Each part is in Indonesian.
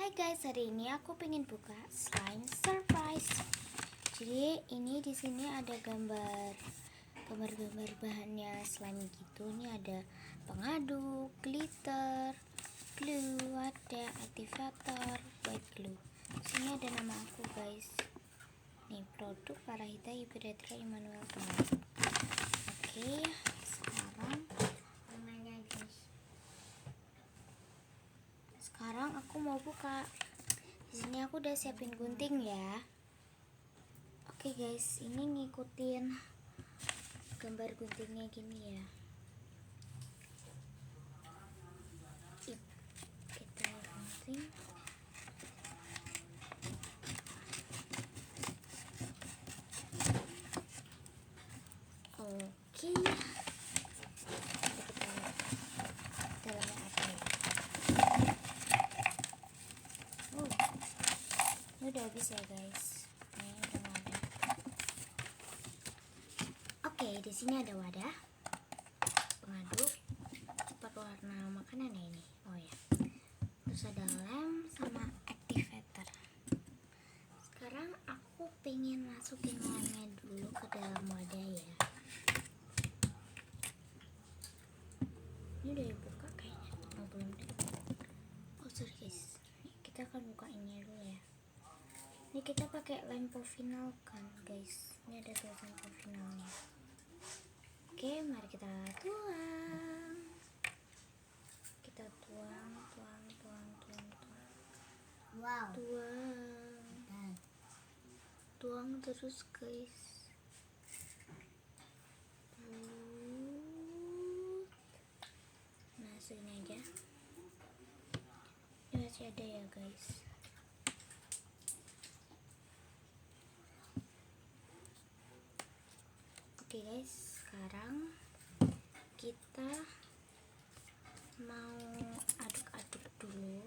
Hai guys, hari ini aku pengen buka slime surprise. Jadi ini di sini ada gambar bahannya slime gitu. Ini ada pengaduk, glitter, glue, ada aktivator, white glue. Sini ada nama aku guys. Nih produk Parahita Hiperetra Immanuel Pengaduk. Oke, sekarang aku mau buka. Di sini aku udah siapin gunting ya. Oke guys, ini ngikutin gambar guntingnya gini ya. Kita gunting. Oke. Kita lihat dalamnya apa ya. Ini udah habis ya guys. Ini udah ada. Oke, di sini ada wadah pengaduk, cepat warna makanan ya ini. Oh ya. Terus ada lem sama activator. Sekarang aku pengen masukin lemnya dulu ke dalam wadah ya. Ini udah dibuka kayaknya. Oh belum deh. Oh sorry guys. Kita akan buka ini dulu ya. Ini kita pakai lem final kan guys. Ini ada tulisan finalnya. Oke, mari kita tuang. Kita tuang. Wow. Tuang terus guys. Nah, segini aja. Ini masih ada ya guys. Oke guys, sekarang kita mau aduk-aduk dulu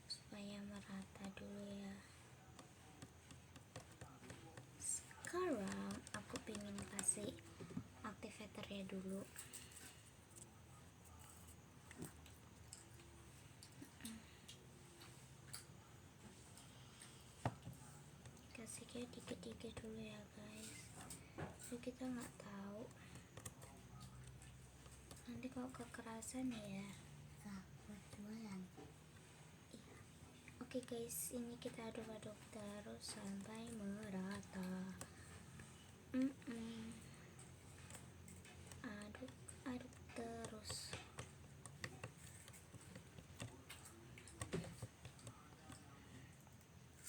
supaya merata dulu ya. Sekarang aku pengen kasih aktivatornya dulu. Kasihnya dikit-dikit dulu ya guys. Jadi kita nggak tahu nanti kalau kekerasan ya. Oke guys, ini kita aduk-aduk terus sampai merata. Aduk terus.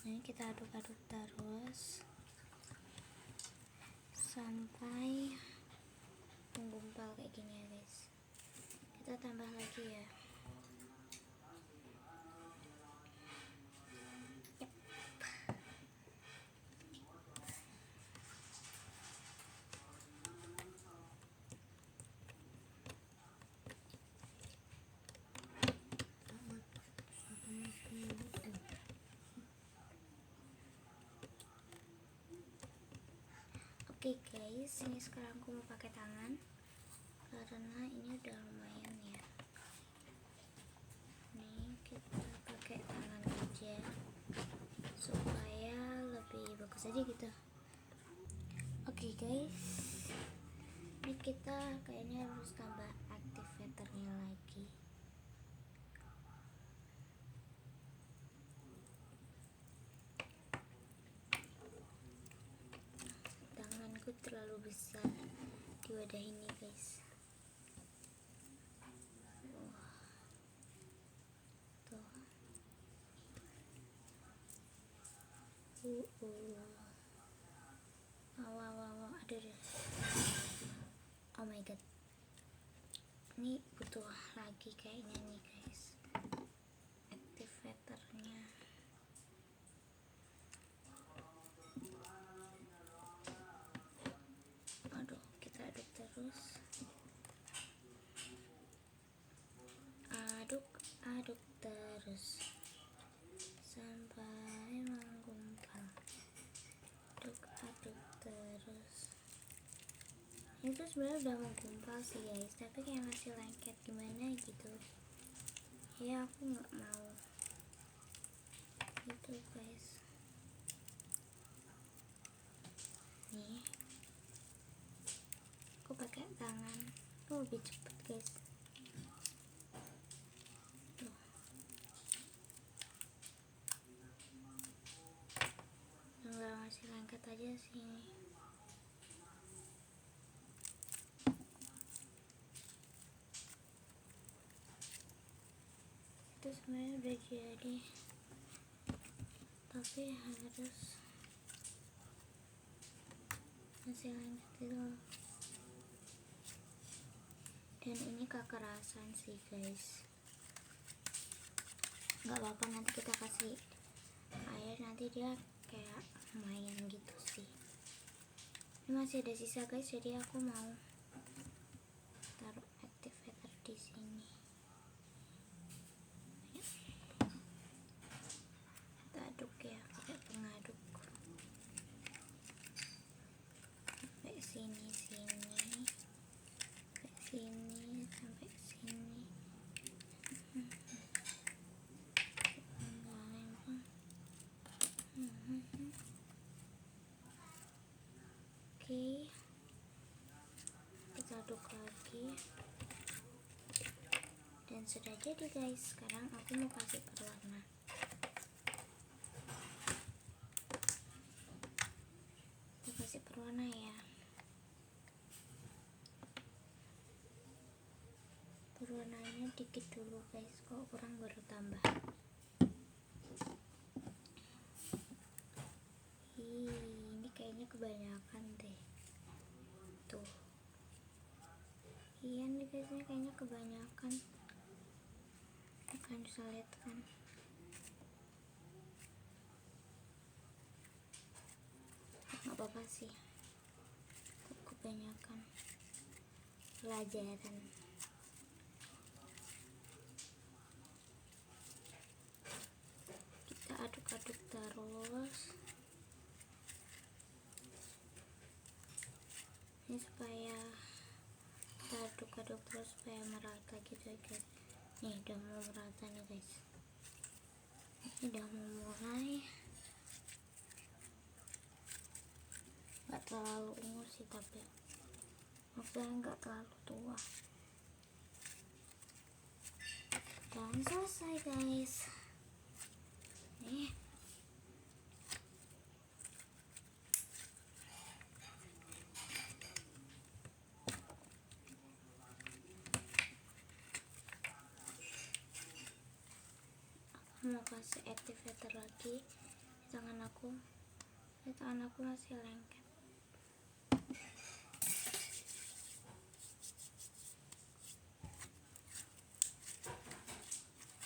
Ini kita aduk-aduk terus sampai menggumpal kayak gini ya guys. Kita tambah lagi ya. Oke guys, ini sekarang aku mau pakai tangan karena ini udah lumayan ya. Nih kita pakai tangan aja supaya lebih bagus aja gitu. Oke guys, ini kita kayaknya harus tambah aktivatornya lagi. Tanganku terlalu besar di wadah ini guys. Aduh. Oh my god. Ini butuh lagi kayaknya nih guys. Aktivatornya. Aduh, kita aduk terus. Aduk terus sampai menggumpal. Aduk terus. Itu sebenarnya udah menggumpal sih guys, tapi kayak masih lengket gimana gitu ya. Aku nggak mau lebih cepet guys. Tuh. Tinggal ngasih lengket aja sini. Itu sebenarnya udah jadi, tapi harus ngasih lengket dulu. Dan ini kekerasan sih guys, nggak apa-apa, nanti kita kasih air, nanti dia kayak main gitu sih. Ini masih ada sisa guys, jadi aku mau taruh activator di sini. Kita aduk ya pakai pengaduk sampai sini sampai sini. Oke, kita aduk lagi dan sudah jadi guys. Sekarang aku mau kasih berwarna. Kita kasih berwarna ya. Berwarnanya dikit dulu guys, kalau kurang baru tambah. Ini kayaknya kebanyakan deh. Tuh. Iya nih guys, ini kayaknya kebanyakan. Kalian bisa lihat kan. Nggak apa-apa sih. Kebanyakan. Pelajaran. Kita aduk-aduk terus. Ini supaya kita aduk-aduk terus supaya merata gitu ya guys. Nih udah mau merata nih guys, ini udah mau mulai, nggak terlalu ungu sih, tapi maksudnya nggak terlalu tua. Dan selesai guys. Nih mau kasih activator lagi di tangan aku. Masih lengket.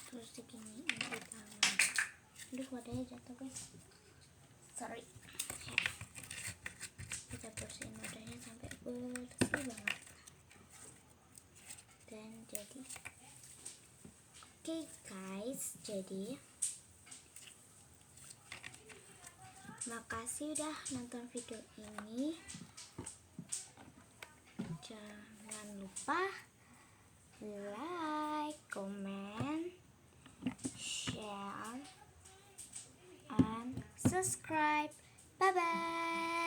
Terus diginiin di tangan. Aduh, wadahnya jatuh guys, sorry. Kita bersihin wadahnya sampai bersih banget. Dan jadi oke guys, jadi makasih udah nonton video ini. Jangan lupa like, comment, share, and subscribe. Bye bye.